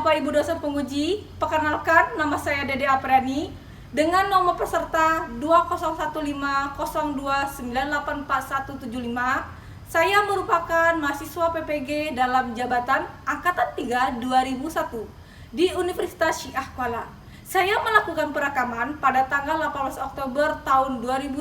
Bapak Ibu dosen penguji, perkenalkan nama saya Dede Apriani dengan nomor peserta 201502984175. Saya merupakan mahasiswa PPG dalam jabatan Angkatan 3 2001 di Universitas Syiah Kuala. Saya melakukan perekaman pada tanggal 18 Oktober tahun 2001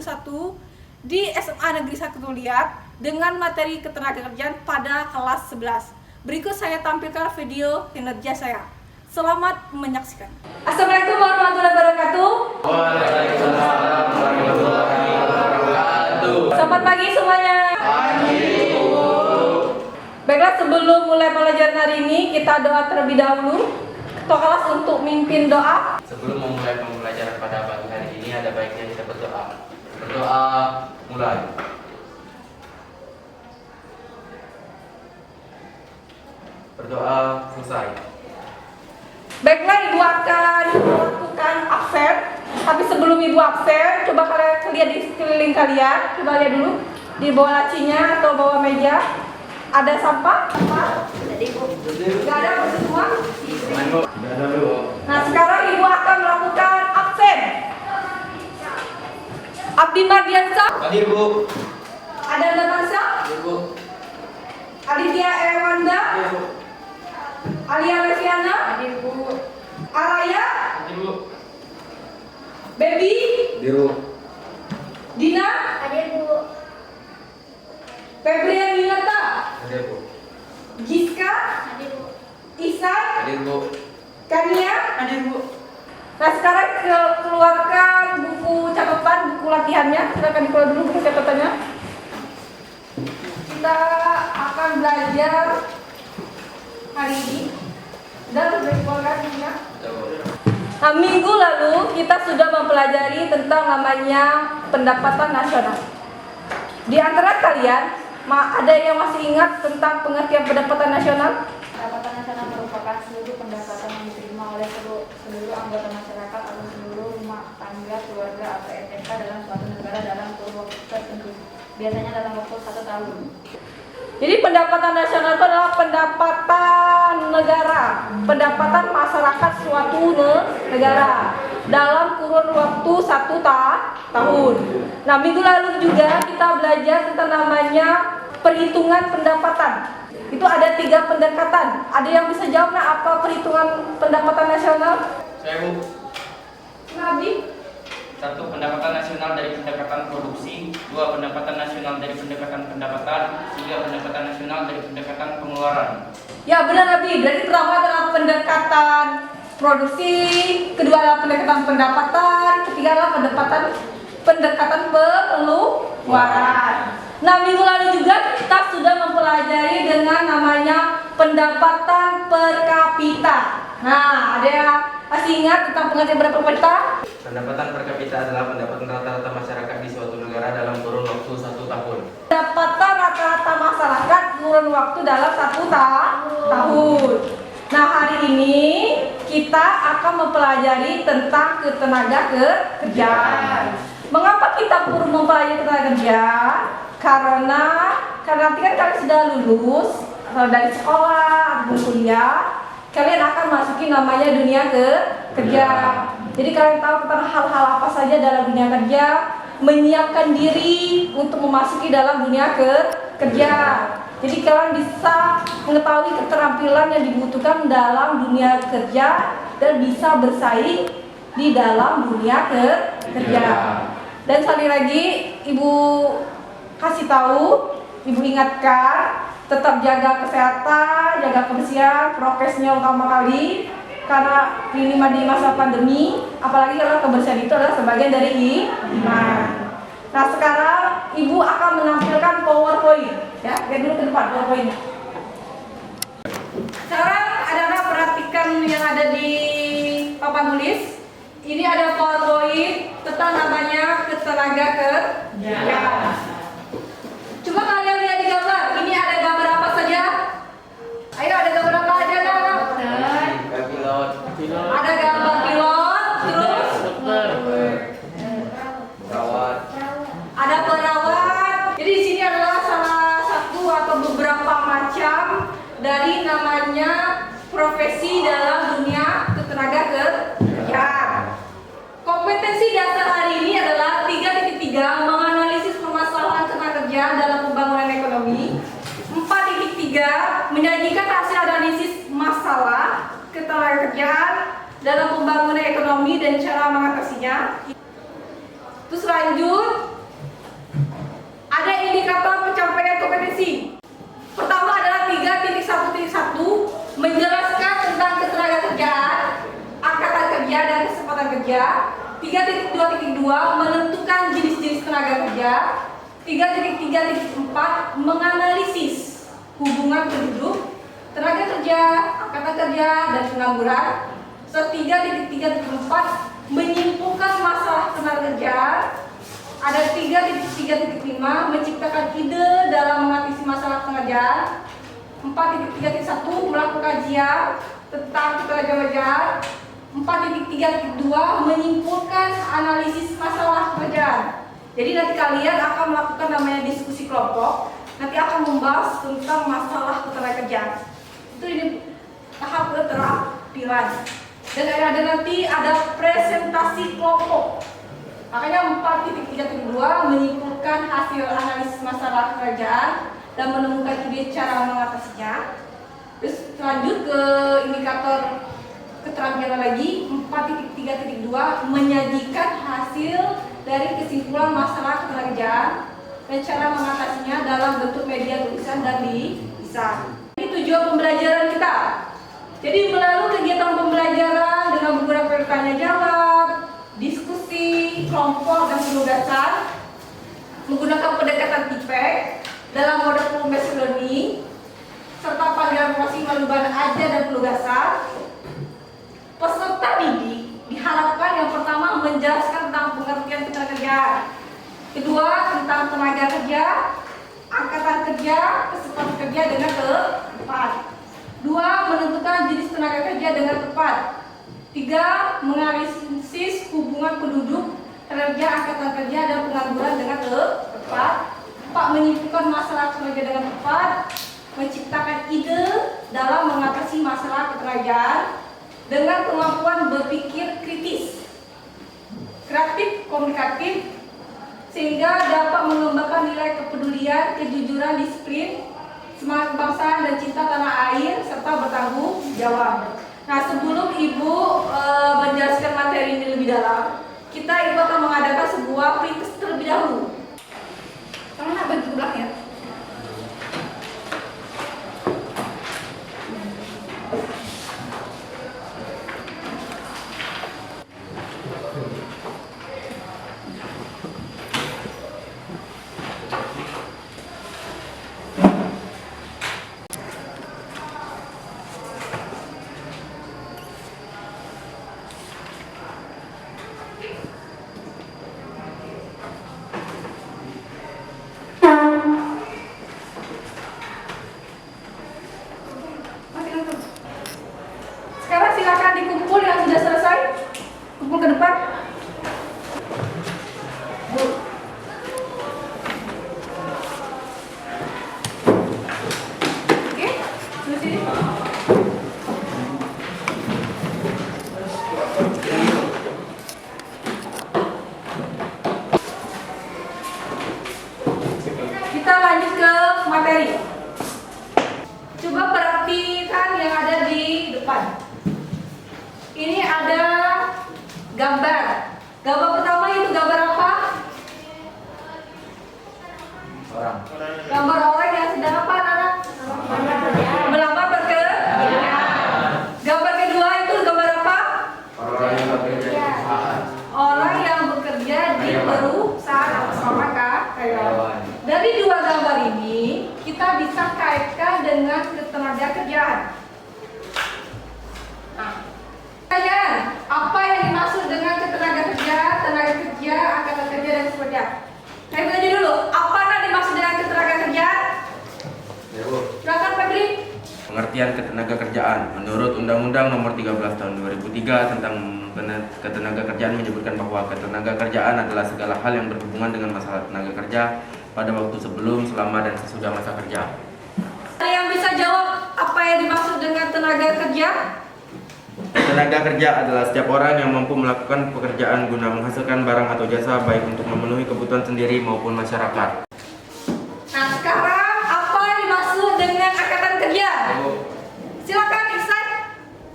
di SMA Negeri 1 Liat dengan materi ketenagakerjaan pada kelas 11. Berikut saya tampilkan video kinerja saya. Selamat menyaksikan. Assalamualaikum warahmatullahi wabarakatuh. Waalaikumsalam warahmatullahi wabarakatuh. Selamat pagi semuanya. Pagi, Bu. Baiklah, sebelum mulai pelajaran hari ini, kita doa terlebih dahulu. Ketua kelas untuk mimpin doa. Sebelum memulai pembelajaran pada pagi hari ini, ada baiknya kita berdoa. Berdoa mulai. Berdoa selesai. Baiklah, Ibu akan melakukan absen. Tapi sebelum Ibu absen, coba kalian lihat di sekeliling kalian. Coba lihat dulu di bawah lacinya atau bawah meja. Ada sampah? Ada, Ibu. Nggak ada, bersih semua? Tidak ada, Bu. Nah, sekarang Ibu akan melakukan absen. Abdi Mardiansyah. Hadir, Bu. Ada Namansyah. Hadir, Bu. Aditya Erwanda. Hadir, Bu. Alia Leviana. Hadir, Bu. Araya. Hadir, Bu. Baby. Hadir, Bu. Dina. Hadir, Bu. Febrian Winata. Hadir, Bu. Giska. Hadir, Bu. Ihsan. Hadir, Bu. Kania. Hadir, Bu. Nah, sekarang keluarkan buku catatan, buku latihannya. Silakan dikeluar dulu buku catatannya. Kita akan belajar hari ini. Dan sudah dikeluarkan bukunya. Nah, minggu lalu kita sudah mempelajari tentang namanya pendapatan nasional. Di antara kalian, ada yang masih ingat tentang pengertian pendapatan nasional? Pendapatan nasional merupakan seluruh pendapatan yang diterima oleh seluruh anggota masyarakat atau seluruh rumah tangga, keluarga atau SMK dalam suatu negara dalam kurun waktu tertentu, biasanya dalam waktu 1 tahun. Jadi pendapatan nasional itu adalah pendapatan negara, pendapatan masyarakat suatu negara dalam kurun waktu 1 tahun. Nah, minggu lalu juga kita belajar tentang namanya perhitungan pendapatan. Itu ada 3 pendekatan. Ada yang bisa jawab apa perhitungan pendapatan nasional? Saya, Bu. Nabi? 1. Pendapatan nasional dari pendekatan produksi. 2. Pendapatan nasional dari pendekatan pendapatan. 3. Pendapatan nasional dari pendekatan pengeluaran. Ya, benar Nabi. Berarti pertama adalah pendekatan produksi, kedua adalah pendekatan pendapatan, ketiga adalah pendekatan pengeluaran. Nah, minggu lalu juga kita sudah mempelajari dengan namanya pendapatan per kapita. Nah, ada yang masih ingat tentang pengertian per kapita? Pendapatan per kapita adalah pendapatan rata-rata masyarakat di suatu negara dalam kurun waktu 1 tahun. Pendapatan rata-rata masyarakat kurun waktu dalam 1 tahun. Nah, hari ini kita akan mempelajari tentang ketenagakerjaan. Mengapa kita perlu mempelajari ketenagakerjaan? Karena nanti kan kalian sudah lulus dari sekolah ataupun kuliah, kalian akan masuki namanya dunia kerja. Jadi kalian tahu tentang hal-hal apa saja dalam dunia kerja, menyiapkan diri untuk memasuki dalam dunia kerja. Jadi kalian bisa mengetahui keterampilan yang dibutuhkan dalam dunia kerja dan bisa bersaing di dalam dunia kerja. Dan sekali lagi Ibu kasih tahu, Ibu ingatkan, tetap jaga kesehatan, jaga kebersihan, prokesnya utama kali. Karena ini di masa pandemi, apalagi kalau kebersihan itu adalah sebagian dari iman. Nah, sekarang Ibu akan menampilkan PowerPoint. Ya, lihat dulu ke depan PowerPoint. Sekarang anak-anak perhatikan yang ada di papan tulis. Ini ada PowerPoint tentang namanya ketenagakerjaan. Coba kalian lihat di gambar. Ini ada gambar apa saja? Ayo, ada gambar apa aja, nak? Pilot. Ada gambar pilot, terus Perawat. ada perawat. Jadi di sini adalah salah satu atau beberapa macam dari namanya profesi dalam dunia ketenaga kerjaan. Kompetensi dasar hari ini adalah 3.3 menganalisis permasalahan tenaga kerja dalam pembangunan ekonomi. 4.3 menyajikan hasil analisis masalah ketenaga kerjaan dalam pembangunan ekonomi dan cara mengatasinya. Terus lanjut, ada indikator pencapaian kompetensi. Pertama adalah 3.1.1 menjelaskan tentang ketenaga kerjaan, angkatan kerja dan kesempatan kerja. 3.2.2 menentukan jenis-jenis tenaga kerja. 3.3.4 menganalisis hubungan penduduk, tenaga kerja, angkatan kerja dan pengangguran. 3.3.4 menyimpulkan masalah tenaga kerja. Ada 3.3.5 menciptakan ide dalam mengatasi masalah pekerjaan. 4.3.1 melakukan kajian tentang ketenaga kerjaan. 4.3.2 menyimpulkan analisis masalah pekerjaan. Jadi nanti kalian akan melakukan namanya diskusi kelompok. Nanti akan membahas tentang masalah ketenaga kerjaan. Itu ini tahap keterampilan. Dan ada nanti ada presentasi kelompok. Makanya 4.3.2 menyimpulkan hasil analisis masalah kerjaan dan menemukan ide cara mengatasinya. Terus lanjut ke indikator keterampilan lagi. 4.3.2 menyajikan hasil dari kesimpulan masalah ketenagakerjaan dan cara mengatasinya dalam bentuk media tulisan dan lisan. Ini tujuan pembelajaran kita. Jadi melalui kegiatan pembelajaran dengan menggunakan tanya jawab, diskusi, kelompok dan penugasan, menggunakan pendekatan TIPEK dalam mode problem-based learning, serta panggilan masing melalui ajar dan penugasan, peserta didik diharapkan yang pertama menjelaskan tentang pengertian tenaga kerja, kedua tentang tenaga kerja, angkatan kerja, kesempatan kerja dengan tepat, dua menentukan jenis tenaga kerja dengan tepat, tiga menganalisis hubungan penduduk, kerja, angkatan kerja dan pengangguran dengan tepat, empat menyimpulkan masalah tenaga dengan tepat, menciptakan ide dalam mengatasi masalah ketenagakerjaan dengan kemampuan berpikir kritis, kreatif, komunikatif, sehingga dapat mengembangkan nilai kepedulian, kejujuran, disiplin, semangat kebangsaan dan cinta tanah air, serta bertanggung jawab. Nah, sebelum Ibu menjelaskan materi ini lebih dalam, Ibu akan mengadakan sebuah pretest terlebih dahulu. Karena bagi ulang ya. Sekarang silakan dikumpul yang sudah selesai. Kumpul ke depan. Bu. Oke, terus sini. Kita lanjut ke materi. Coba perhatikan yang ada di depan. Ini ada gambar. Gambar pertama itu gambar apa? Orang. Gambar orang yang sedang apa, anak? Melamar pekerjaan. Gambar kedua itu gambar apa? Orang yang bekerja. Orang yang bekerja di perusahaan atau sama karyawan. Dari dua gambar ini kita bisa kaitkan dengan ketenagakerjaan. Nah, pertanyaan, apa yang dimaksud dengan ketenagakerjaan, tenaga kerja, angkatan kerja dan sebagainya? Saya tanya dulu, apa yang dimaksud dengan ketenagakerjaan? Ya, Bu. Silakan Pak Gri. Pengertian ketenagakerjaan menurut Undang-Undang Nomor 13 Tahun 2003 tentang ketenagakerjaan menyebutkan bahwa ketenagakerjaan adalah segala hal yang berhubungan dengan masalah tenaga kerja pada waktu sebelum, selama dan sesudah masa kerja. Ada yang bisa jawab apa yang dimaksud dengan tenaga kerja? Tenaga kerja adalah setiap orang yang mampu melakukan pekerjaan guna menghasilkan barang atau jasa baik untuk memenuhi kebutuhan sendiri maupun masyarakat. Nah, sekarang apa yang dimaksud dengan angkatan kerja? Silakan Iksan.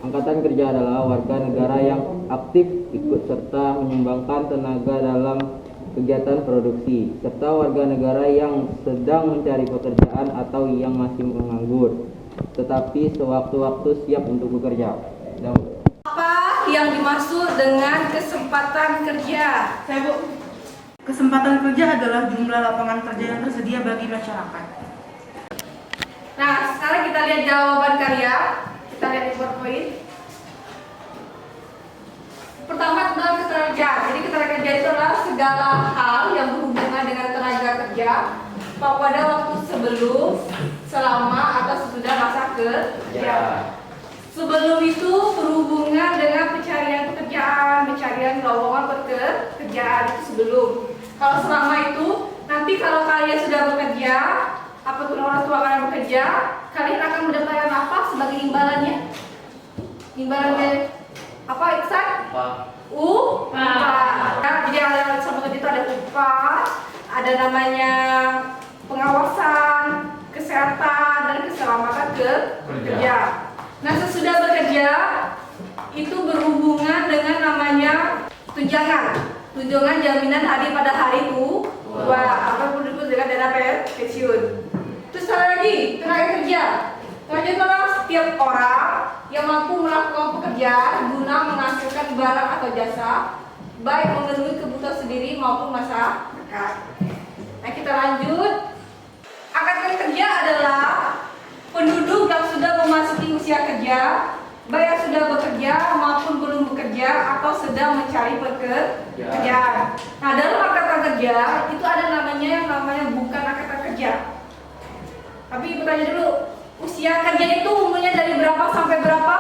Angkatan kerja adalah warga negara yang aktif ikut serta menyumbangkan tenaga dalam kegiatan produksi, serta warga negara yang sedang mencari pekerjaan atau yang masih menganggur, tetapi sewaktu-waktu siap untuk bekerja. Apa yang dimaksud dengan kesempatan kerja? Saya Bu, kesempatan kerja adalah jumlah lapangan kerja yang tersedia bagi masyarakat. Nah, sekarang kita lihat jawaban kalian. Kita lihat di PowerPoint. Pertama tentang ketenagakerjaan. Jadi ketenagakerjaan itu adalah segala hal yang berhubungan dengan tenaga kerja pada waktu sebelum, selama, atau sesudah masa kerja. Sebelum itu berhubungan dengan pencarian pekerjaan, pencarian lowongan pekerjaan itu sebelum. Kalau selama itu, nanti kalau kalian sudah bekerja, apapun orang tua kalian bekerja, kalian akan mendapatkan apa sebagai imbalannya? Imbalannya apa, Iksan? Upah. Nah, jadi ada sama kerja itu ada upah, ada namanya pengawasan, kesehatan, dan keselamatan kerja. Nah, sesudah bekerja itu berhubungan dengan namanya tunjangan jaminan hari pada hari tua ataupun disebut dengan dana pensiun. Terus ada lagi tenaga kerja. Tenaga kerja adalah setiap orang yang mampu melakukan pekerjaan guna menghasilkan barang atau jasa baik memenuhi kebutuhan sendiri maupun masyarakat. Nah, kita lanjut. Angkatan kerja adalah penduduk yang sudah memasuki usia kerja, baik yang sudah bekerja maupun belum bekerja atau sedang mencari pekerjaan. Nah, dalam angkatan kerja itu ada namanya yang namanya bukan angkatan kerja. Tapi ibu tanya dulu, usia kerja itu umurnya dari berapa sampai berapa?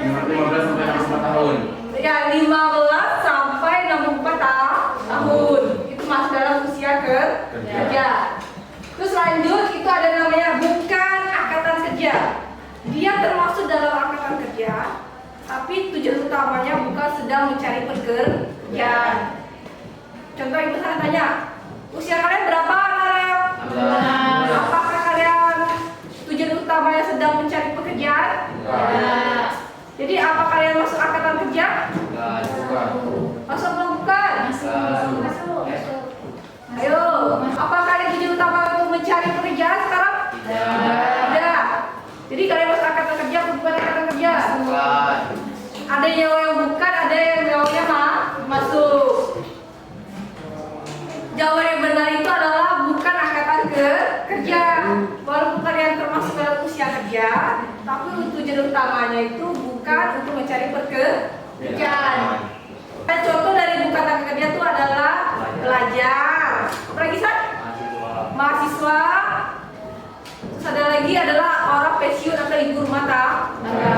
15 sampai 64 tahun. Ya, 15 sampai 64 tahun. Itu masuk dalam usia kerja. Terus lanjut, itu ada namanya bukan angkatan kerja. Dia termasuk dalam angkatan kerja, tapi tujuan utamanya bukan sedang mencari pekerjaan. Contoh ibu saya tanya, usia kalian berapa anak? Apakah kalian tujuan utamanya sedang mencari pekerjaan? Jadi apa kalian masuk angkatan kerja? Masuk atau bukan? Ayo, apa kalian tujuan utama untuk mencari pekerjaan sekarang? Tidak. Jadi kalian masuk angkatan kerja atau bukan angkatan kerja? Ada yang bukan, ada yang masuk. Jawaban yang benar itu adalah bukan angkatan kerja. Walaupun kalian termasuk dalam usia kerja, tapi tujuan utamanya itu bukan untuk mencari pekerjaan. Contoh dari bukan angkatan kerja itu adalah pelajar. Apalagi mahasiswa. Terus ada lagi adalah orang pensiun atau ibu rumah tangga.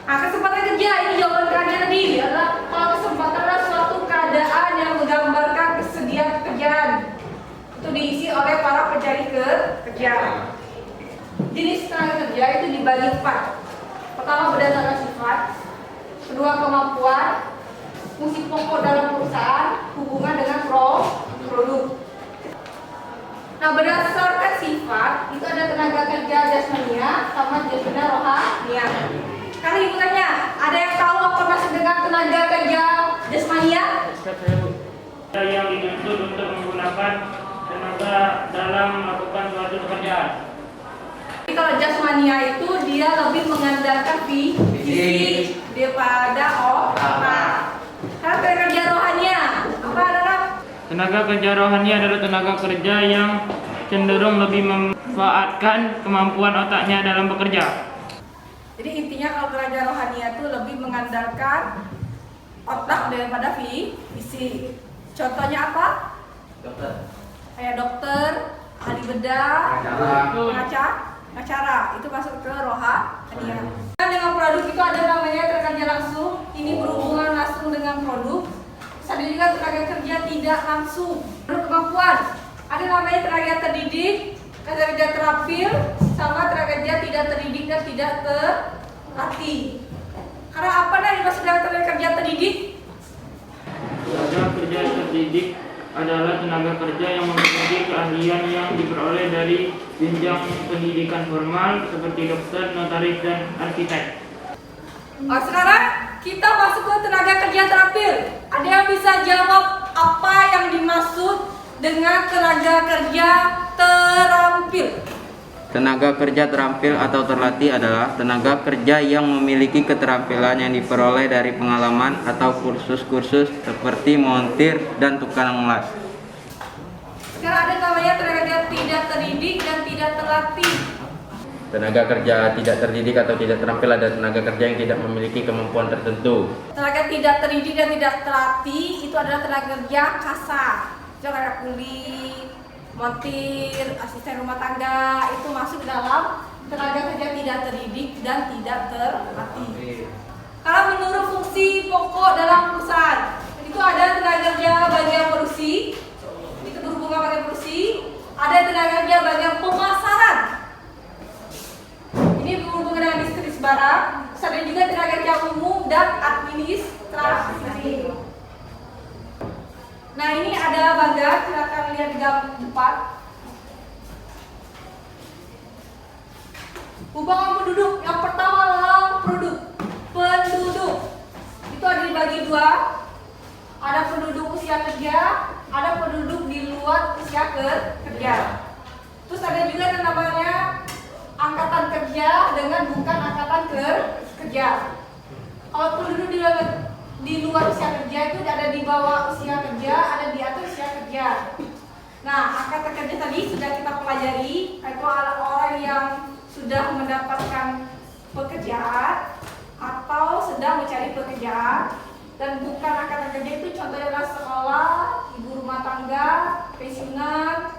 Nah, kesempatan kerja ini jawaban kalian tadi adalah kalau kesempatan adalah suatu keadaan yang menggambarkan kesediaan pekerjaan. Itu diisi oleh para pencari kerja. Jenis tenaga kerja itu dibagi 4. Pertama berdasarkan sifat, kedua kemampuan, fungsi pokok dalam perusahaan, hubungan dengan produk. Nah, berdasarkan sifat itu ada tenaga kerja jasmania sama jasmania rohania. Kali ibu tanya, ada yang tahu apa maksud dengan tenaga kerja jasmania? Yang dituntut untuk menggunakan tenaga dalam melakukan suatu pekerjaan. Jadi kalau jasmania itu dia lebih mengandalkan fisik daripada otak. Kalau tenaga kerja rohania, apa adalah? Tenaga kerja rohani adalah tenaga kerja yang cenderung lebih memanfaatkan kemampuan otaknya dalam bekerja. Jadi intinya kalau tenaga rohania itu lebih mengandalkan otak daripada fisik. Contohnya apa? Dokter. Kayak dokter, ahli bedah, pengacara. Itu masuk ke rohania. Dengan produk itu ada namanya tenaga kerja langsung. Ini berhubungan langsung dengan produk. Ada juga tenaga kerja tidak langsung. Menurut kemampuan, ada namanya tenaga terdidik, tenaga kerja terampil sama tenaga kerja tidak terdidik dan tidak terlatih. Karena apa yang dimaksud dengan tenaga kerja terdidik? Tenaga kerja terdidik adalah tenaga kerja yang memiliki keahlian yang diperoleh dari jenjang pendidikan formal seperti dokter, notaris, dan arsitek. Sekarang kita masuk ke tenaga kerja terampil. Ada yang bisa jawab apa yang dimaksud dengan tenaga kerja terampil? Tenaga kerja terampil atau terlatih adalah tenaga kerja yang memiliki keterampilan yang diperoleh dari pengalaman atau kursus-kursus seperti montir dan tukang las. Sekarang ada namanya tenaga kerja tidak terdidik dan tidak terlatih. Tenaga kerja tidak terdidik atau tidak terampil adalah tenaga kerja yang tidak memiliki kemampuan tertentu. Tenaga tidak terdidik dan tidak terlatih itu adalah tenaga kerja kasar. Kayak kuli, montir, asisten rumah tangga itu masuk dalam tenaga kerja tidak terdidik dan tidak terlatih. Kalau menurut fungsi pokok dalam perusahaan itu ada tenaga kerja bagian produksi, itu berhubungan bagian produksi, ada tenaga kerja bagian pemasaran, ini berhubungan dengan distribusi barang, terus ada juga tenaga kerja umum dan administrasi. Nah ini ada bagan, silakan lihat di gambar depan. Hubungan penduduk, yang pertama adalah penduduk. Itu ada dibagi dua. Ada penduduk usia kerja, ada penduduk di luar usia kerja. Terus ada juga yang namanya angkatan kerja dengan bukan angkatan kerja. Kalau penduduk di luar usia kerja itu ada di bawah usia kerja, ada di atas usia kerja. Nah, angkatan kerja tadi sudah kita pelajari, itu orang yang sudah mendapatkan pekerjaan atau sedang mencari pekerjaan, dan bukan angkatan kerja itu contohnya adalah sekolah, ibu rumah tangga, pensiunan,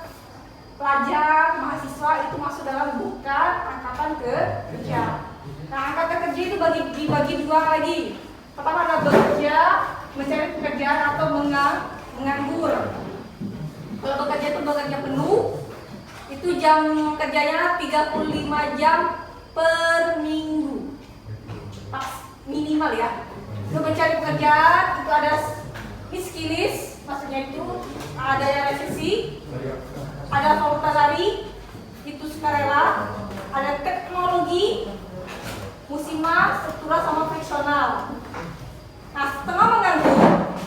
pelajar, mahasiswa itu masuk dalam bukan angkatan kerja. Nah, angkatan kerja itu dibagi dua lagi. Pertama adalah bekerja, mencari pekerjaan atau menganggur. Kalau bekerja itu bekerja penuh, itu jam kerjanya 35 jam per minggu. Minimal ya. Untuk mencari pekerjaan itu ada skilis, maksudnya itu ada yang resesi, ada fakultasari, itu sukarela, ada teknologi, musiman, struktural sama friksional. Nah, setengah menganggur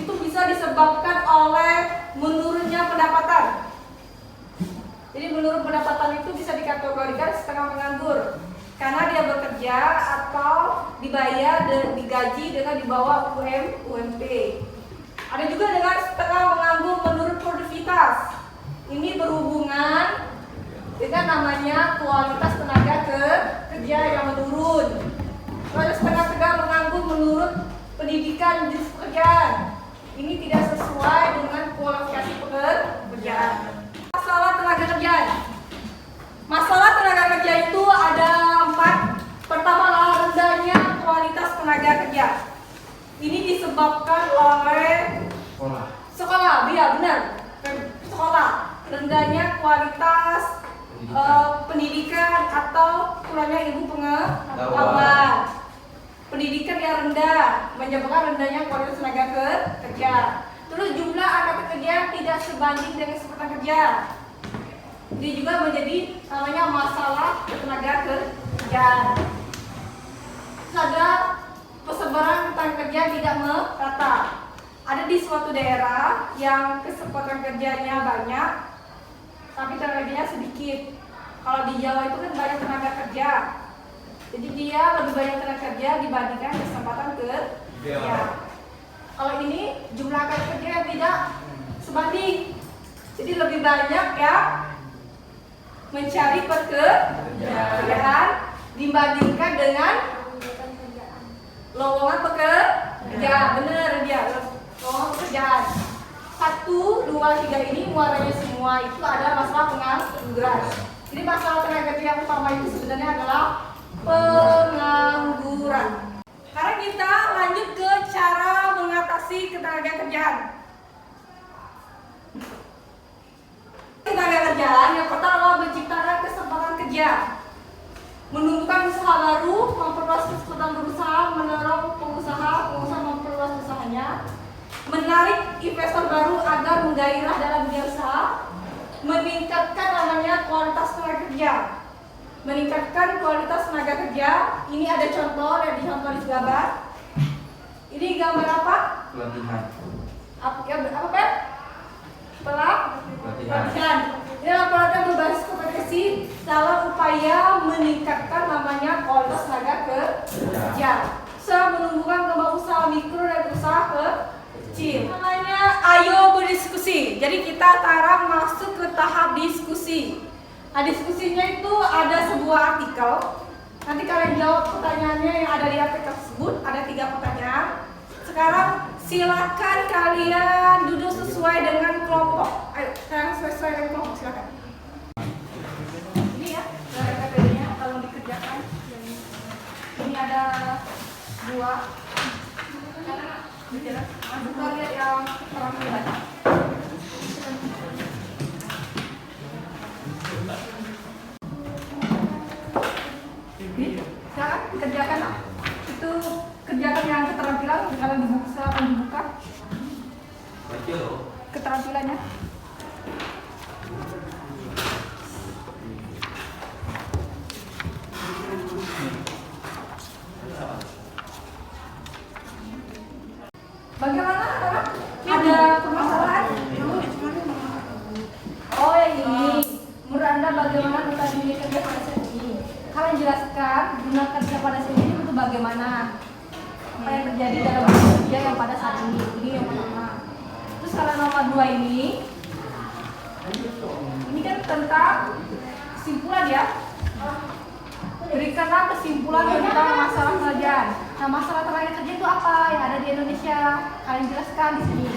itu bisa disebabkan oleh menurunnya pendapatan. Jadi menurun pendapatan itu bisa dikategorikan setengah menganggur karena dia bekerja atau dibayar dan digaji dengan di bawah UMP. Ada juga dengan setengah menganggur menurut produktivitas. Ini berhubungan dengan namanya kualitas tenaga kerja yang menurun. Lalu setengah menganggur menurut pendidikan jenis pekerjaan. Ini tidak sesuai dengan kualifikasi pekerjaan. Masalah tenaga kerja. Masalah tenaga kerja itu ada 4. Pertama adalah rendahnya kualitas tenaga kerja. Ini disebabkan oleh sekolah, iya benar. Sekolah, rendahnya kualitas pendidikan atau kurangnya ilmu pengetahuan. Pendidikan yang rendah menyebabkan rendahnya kualitas tenaga kerja. Terus jumlah angkatan kerja yang tidak sebanding dengan kecepatan kerja. Ini juga menjadi namanya masalah tenaga kerja. Terus ada persebaran tenaga kerja tidak merata. Ada di suatu daerah yang kesempatan kerjanya banyak, tapi tenaga kerjanya sedikit. Kalau di Jawa itu kan banyak tenaga kerja. Jadi dia lebih banyak tenaga kerja dibandingkan kesempatan kerja. Kalau ini jumlah angkatan kerja yang tidak sebanding. Jadi lebih banyak ya mencari pekerjaan dibandingkan dengan lowongan pekerjaan. Benar dia, lowongan pekerjaan. 1, 2, 3 ini muaranya semua itu adalah masalah pengangguran. Jadi masalah tenaga kerja yang utama itu sebenarnya adalah pengangguran. Sekarang kita lanjut ke cara mengatasi ketenaga kerjaan. Tenaga kerjaan yang pertama menciptakan baru, memperluas kesempatan berusaha, mendorong pengusaha memperluas usahanya, menarik investor baru agar menggairah dalam dunia usaha, meningkatkan namanya kualitas tenaga kerja. Meningkatkan kualitas tenaga kerja. Ini ada contoh yang dicontoh di gambar. Ini gambar apa? Pelatihan. Apa Pep? Pelatihan. Ini adalah pelatihan berbasis kompetensi dalam upaya meningkatkan namanya kualitas tenaga kerja. Usaha menumbuhkan kembang usaha mikro dan usaha kecil. Namanya ayo berdiskusi. Jadi kita sekarang masuk ke tahap diskusi. Nah, diskusinya itu ada sebuah artikel. Nanti kalian jawab pertanyaannya yang ada di artikel tersebut. Ada 3 pertanyaan. Sekarang silakan kalian duduk sesuai dengan kelompok. Ayo, sekarang sesuai dengan kelompok, silakan. Ini ya, KTP-nya tolong dikerjakan. Ini ada 2. Kita lihat yang keterampilan. Sekarang kerjakan itu, kerjakan yang keterampilan. Kalian dibuka, silakan dibuka keterampilannya. Bagaimana? Ada permasalahan? Oh yang ini. Menurut Anda bagaimana tentang dunia kerja pada saat ini? Kalian jelaskan dunia kerja pada saat ini itu bagaimana? Apa yang terjadi dalam dunia kerja yang pada saat ini? Ini yang pertama. Terus kalau nomor 2 ini kan tentang kesimpulan ya. Berikanlah kesimpulan tentang masalah kerjaan. Nah, masalah tenaga kerja itu apa yang ada di Indonesia? Kalian jelaskan di sini.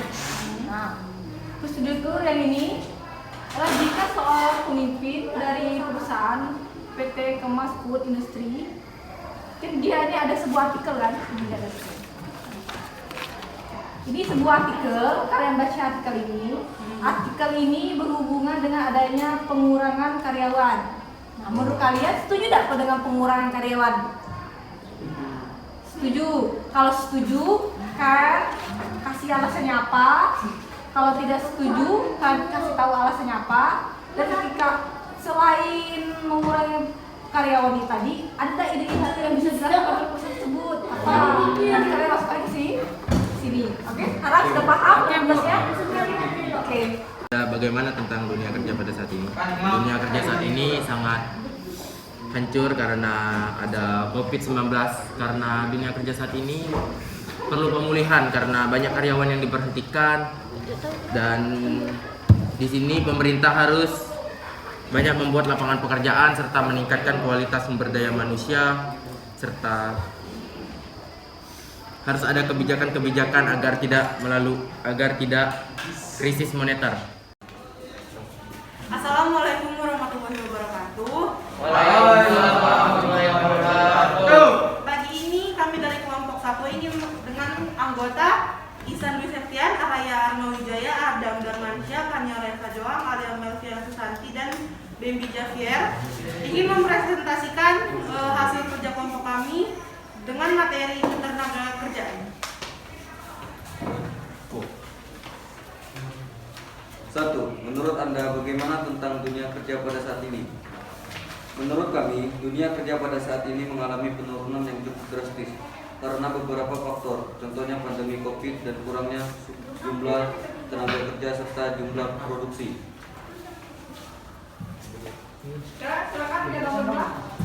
Nah, terus itu yang ini adalah jika seorang pemimpin dari perusahaan PT Kemas Food Industry, kan dia ini ada sebuah artikel kan? Ini sebuah artikel, kalian baca artikel ini. Artikel ini berhubungan dengan adanya pengurangan karyawan. Nah, menurut kalian setuju tidak dengan pengurangan karyawan? Setuju. Kalau setuju, kan kasih alasannya apa? Kalau tidak setuju, kan kasih tahu alasannya apa? Dan ketika selain mengurangi karyawan ini tadi, ada ide-ide yang bisa dilakukan oleh perusahaan tersebut? Apa? Nanti kalian masukkan ke sini. Oke? Harap sudah paham yang ya? Oke. Bagaimana tentang dunia kerja pada saat ini? Dunia kerja saat ini sangat hancur karena ada COVID-19. Karena dunia kerja saat ini perlu pemulihan karena banyak karyawan yang diberhentikan, dan di sini pemerintah harus banyak membuat lapangan pekerjaan serta meningkatkan kualitas sumber daya manusia, serta harus ada kebijakan-kebijakan agar tidak krisis moneter. Assalamualaikum warahmatullahi wabarakatuh. Waalaikumsalam warahmatullahi wabarakatuh. Pagi ini kami dari kelompok 1 ini dengan anggota Ihsan Dwi Septian, Araya Arno Wijaya, Adam Darmansyah, Kanya Reza Joang, Alia Melvia Susanti, dan Bembi Javier ingin mempresentasikan hasil kerja kelompok kami dengan materi ketenaga kerjaan. 1. Menurut Anda bagaimana tentang dunia kerja pada saat ini? Menurut kami, dunia kerja pada saat ini mengalami penurunan yang cukup drastis karena beberapa faktor, contohnya pandemi COVID dan kurangnya jumlah tenaga kerja serta jumlah produksi.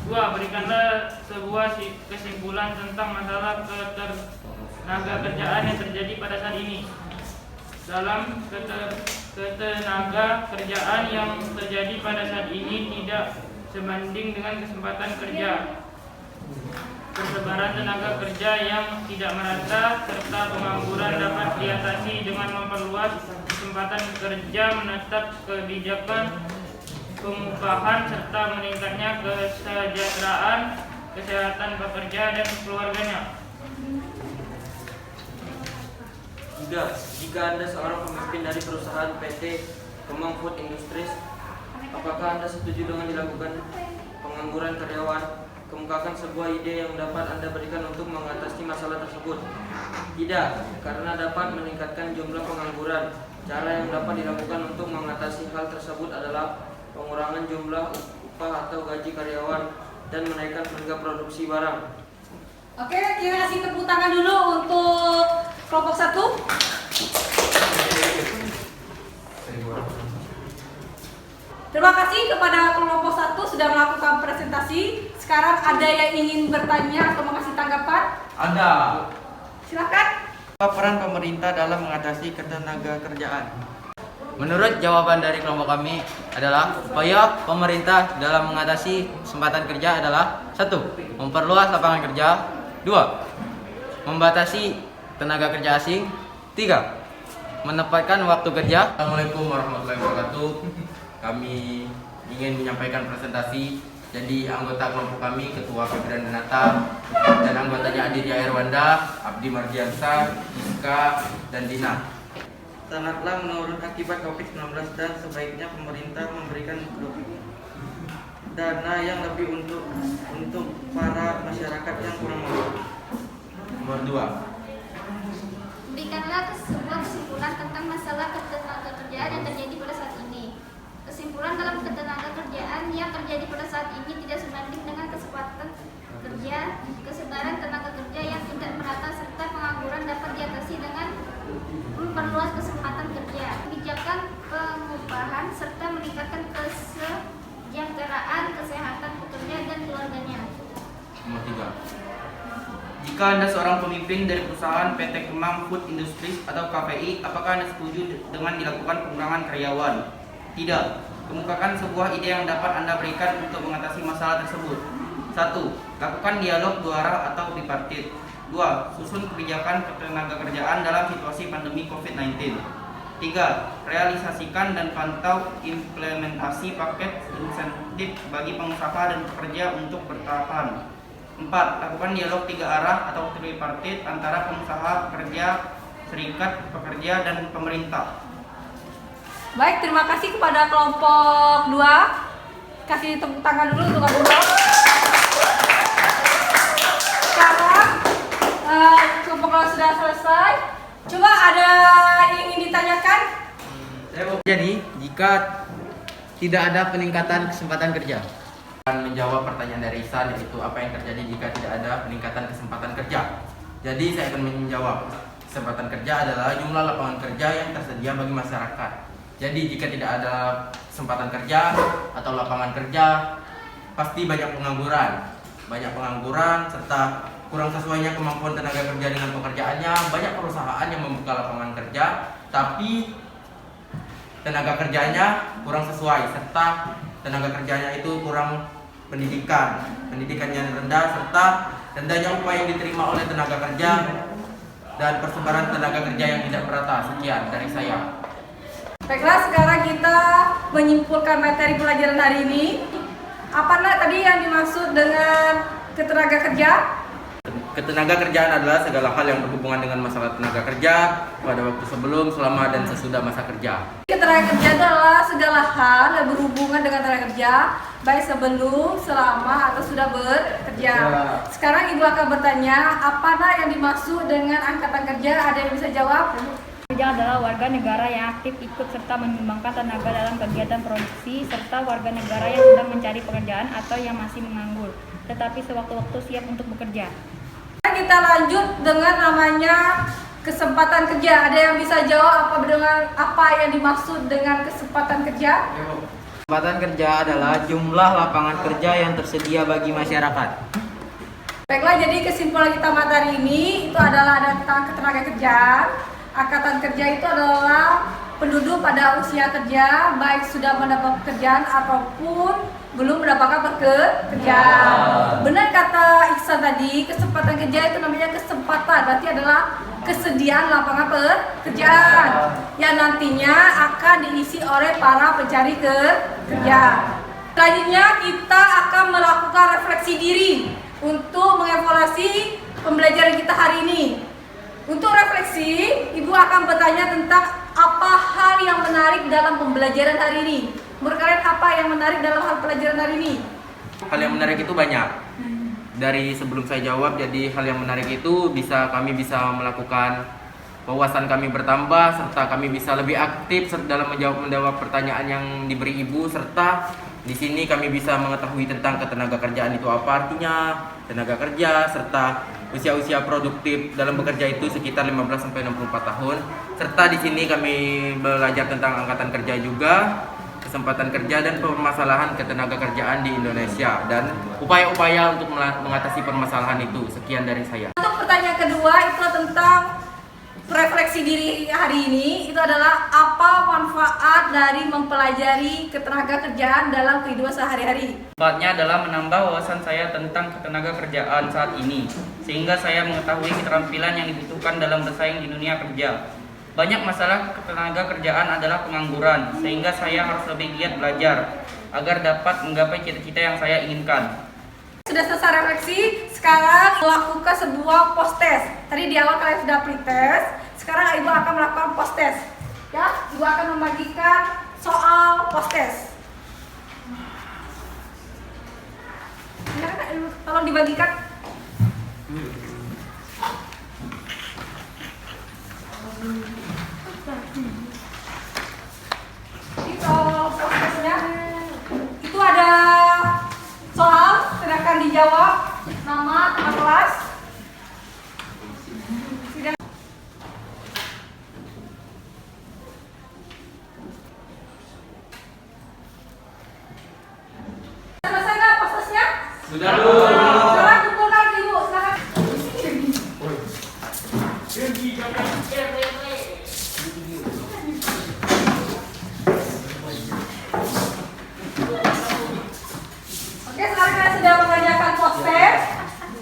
Dua, berikanlah sebuah kesimpulan tentang masalah ketenaga kerjaan yang terjadi pada saat ini. Dalam ketenaga kerjaan yang terjadi pada saat ini tidak sebanding dengan kesempatan kerja. Persebaran tenaga kerja yang tidak merata serta pengangguran dapat diatasi dengan memperluas kesempatan kerja, menetap kebijakan pengupahan serta meningkatnya kesejahteraan kesehatan pekerja dan keluarganya. 3. Jika Anda seorang pemimpin dari perusahaan PT Kemang Food Industries, apakah Anda setuju dengan dilakukan pengangguran karyawan kemukakan sebuah ide yang dapat Anda berikan untuk mengatasi masalah tersebut? Tidak, karena dapat meningkatkan jumlah pengangguran. Cara yang dapat dilakukan untuk mengatasi hal tersebut adalah pengurangan jumlah upah atau gaji karyawan dan menaikkan harga produksi barang. Oke, kita kasih tepuk tangan dulu untuk kelompok 1. Terima kasih kepada kelompok 1 sudah melakukan presentasi. Sekarang ada yang ingin bertanya atau mengasih tanggapan? Ada. Silakan. Apa peran pemerintah dalam mengatasi ketenaga kerjaan? Menurut jawaban dari kelompok kami adalah upaya pemerintah dalam mengatasi kesempatan kerja adalah 1. Memperluas lapangan kerja. 2. Membatasi tenaga kerja asing. 3. Menempatkan waktu kerja. Assalamualaikum warahmatullahi wabarakatuh. Kami ingin menyampaikan presentasi. Jadi anggota kelompok kami Ketua Febran Denata dan anggotanya Adidia Irwanda, Abdi Mardiansa, Iska, dan Dina. Sangatlah menurun akibat COVID-19 dan sebaiknya pemerintah memberikan dana yang lebih untuk para masyarakat yang kurang mampu. Nomor 2. Berikanlah sebuah kesimpulan tentang masalah ketenaga kerjaan yang terjadi pada saat ini. Kesimpulan dalam ketenaga kerjaan yang terjadi pada saat ini tidak sebanding dengan kesempatan kerja, kesebaran tenaga kerja yang tidak merata serta pengangguran dapat diatasi dengan memperluas kesempatan kerja, kebijakan pengupahan serta meningkatkan kesejahteraan kesehatan pekerja dan keluarganya. Nomor 3. Jika Anda seorang pemimpin dari perusahaan PT Kemang Food Industries atau KPI, apakah Anda setuju dengan dilakukan pengurangan karyawan? Tidak. Kemukakan sebuah ide yang dapat Anda berikan untuk mengatasi masalah tersebut. 1. Lakukan dialog 2 arah atau bipartit. 2. Susun kebijakan ketenaga kerjaan dalam situasi pandemi COVID-19. 3. Realisasikan dan pantau implementasi paket insentif bagi pengusaha dan pekerja untuk bertahan. 4. Lakukan dialog 3 arah atau tripartit antara pengusaha, pekerja, serikat pekerja, dan pemerintah. Baik, terima kasih kepada kelompok 2. Kasih tepuk tangan dulu untuk kelompok. Sekarang kelompok 2 sudah selesai. Coba ada yang ingin ditanyakan? Jadi, jika tidak ada peningkatan kesempatan kerja, akan menjawab pertanyaan dari Ihsan, yaitu apa yang terjadi jika tidak ada peningkatan kesempatan kerja. Jadi saya akan menjawab, kesempatan kerja adalah jumlah lapangan kerja yang tersedia bagi masyarakat. Jadi jika tidak ada kesempatan kerja atau lapangan kerja, pasti banyak pengangguran serta kurang sesuainya kemampuan tenaga kerja dengan pekerjaannya. Banyak perusahaan yang membuka lapangan kerja, tapi tenaga kerjanya kurang sesuai serta tenaga kerjanya itu kurang pendidikannya rendah serta rendahnya upah yang diterima oleh tenaga kerja dan persebaran tenaga kerja yang tidak merata. Sekian dari saya. Baiklah, sekarang kita menyimpulkan materi pelajaran hari ini. Apa tadi yang dimaksud dengan ketenaga kerja? Ketenaga kerjaan adalah segala hal yang berhubungan dengan masalah tenaga kerja pada waktu sebelum, selama, dan sesudah masa kerja. Ketenaga kerja adalah segala hal yang berhubungan dengan tenaga kerja, baik sebelum, selama, atau sudah bekerja. Sekarang Ibu akan bertanya, apa yang dimaksud dengan angkatan kerja? Ada yang bisa jawab? Pekerja adalah warga negara yang aktif ikut serta menyumbangkan tenaga dalam kegiatan produksi serta warga negara yang sedang mencari pekerjaan atau yang masih menganggur, tetapi sewaktu-waktu siap untuk bekerja. Kita lanjut dengan namanya kesempatan kerja. Ada yang bisa jawab apa yang dimaksud dengan kesempatan kerja? Kesempatan kerja adalah jumlah lapangan kerja yang tersedia bagi masyarakat. Baiklah, jadi kesimpulan kita materi ini itu adalah ada tentang ketenaga kerjaan. Angkatan kerja itu adalah penduduk pada usia kerja, baik sudah mendapat pekerjaan ataupun belum mendapatkan pekerjaan. Benar kata Ihsan tadi, kesempatan kerja itu namanya kesempatan, berarti adalah kesediaan lapangan pekerjaan yang nantinya akan diisi oleh para pencari kerja. Selanjutnya kita akan melakukan refleksi diri untuk mengevaluasi pembelajaran kita hari ini. Untuk refleksi, Ibu akan bertanya tentang apa hal yang menarik dalam pembelajaran hari ini. Menurut kalian apa yang menarik dalam hal pelajaran hari ini? Hal yang menarik itu banyak. Dari sebelum saya jawab, jadi hal yang menarik itu kami bisa melakukan wawasan kami bertambah, serta kami bisa lebih aktif dalam menjawab pertanyaan yang diberi ibu, serta di sini kami bisa mengetahui tentang ketenaga kerjaan itu apa artinya, tenaga kerja, serta usia produktif dalam bekerja itu sekitar 15 sampai 64 tahun. Serta di sini kami belajar tentang angkatan kerja juga, kesempatan kerja dan permasalahan ketenaga kerjaan di Indonesia dan upaya-upaya untuk mengatasi permasalahan itu. Sekian dari saya. Untuk pertanyaan kedua itu tentang refleksi diri hari ini, itu adalah apa manfaat dari mempelajari ketenaga kerjaan dalam kehidupan sehari-hari. Manfaatnya adalah menambah wawasan saya tentang ketenaga kerjaan saat ini, sehingga saya mengetahui keterampilan yang dibutuhkan dalam bersaing di dunia kerja. Banyak masalah ketenaga kerjaan adalah pengangguran, sehingga saya harus lebih giat belajar agar dapat menggapai cita-cita yang saya inginkan. Sudah selesai refleksi, sekarang melakukan sebuah post test. Tadi di awal kalian sudah pre-test, sekarang Ibu akan melakukan post test. Ya, Ibu akan membagikan soal post test. Ya, tolong dibagikan. Ini soal post testnya, itu ada soal, silakan dijawab nama teman kelas. Selesai nggak prosesnya? Sudah, Bu. Silakan kumpulkan Ibu, silakan. Oke, sekarang kalian sudah mengerjakan post test.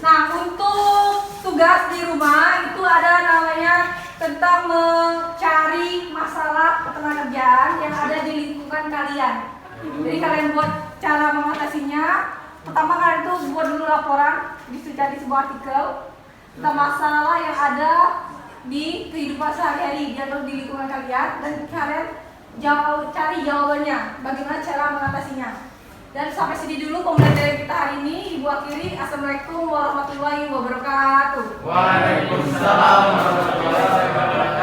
Nah, untuk tugas di rumah itu ada namanya tentang mencari masalah ketenagakerjaan yang ada di lingkungan kalian. Jadi kalian buat cara mengatasinya. Pertama kalian tuh buat dulu laporan, cari sebuah artikel tentang masalah yang ada di kehidupan sehari-hari atau di lingkungan kalian, dan kalian cari jawabannya, bagaimana cara mengatasinya. Dan sampai sini dulu pembelajaran kita hari ini. Ibu akhiri. Assalamualaikum warahmatullahi wabarakatuh. Waalaikumsalam warahmatullahi wabarakatuh.